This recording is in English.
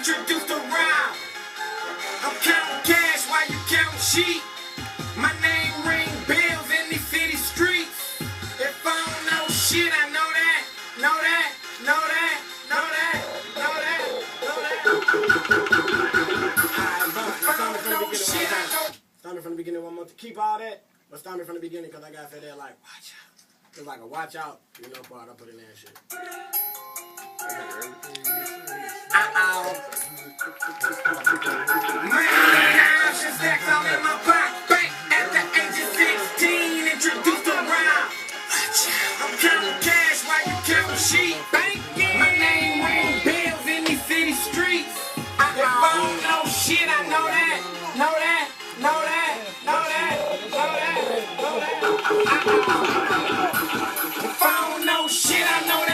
introduced a rhyme. I'm counting cash while you counting sheep. My name ring bells in these city streets. If I don't know shit, I know that, know that, know that, know that, know that, know that. Start me from the beginning one more. Keep all that, but start me from the beginning because I gotta say that like watch out. It's like a watch out, you know, part I put in there and shit. Man, just stacks all in my pocket. At the age of 16, introduced a rhyme. I'm counting cash while you counting sheep. My name ring bells in these city streets. If I don't know shit, I know that, know that, know that, know that, know that, know that. If I don't know shit, I know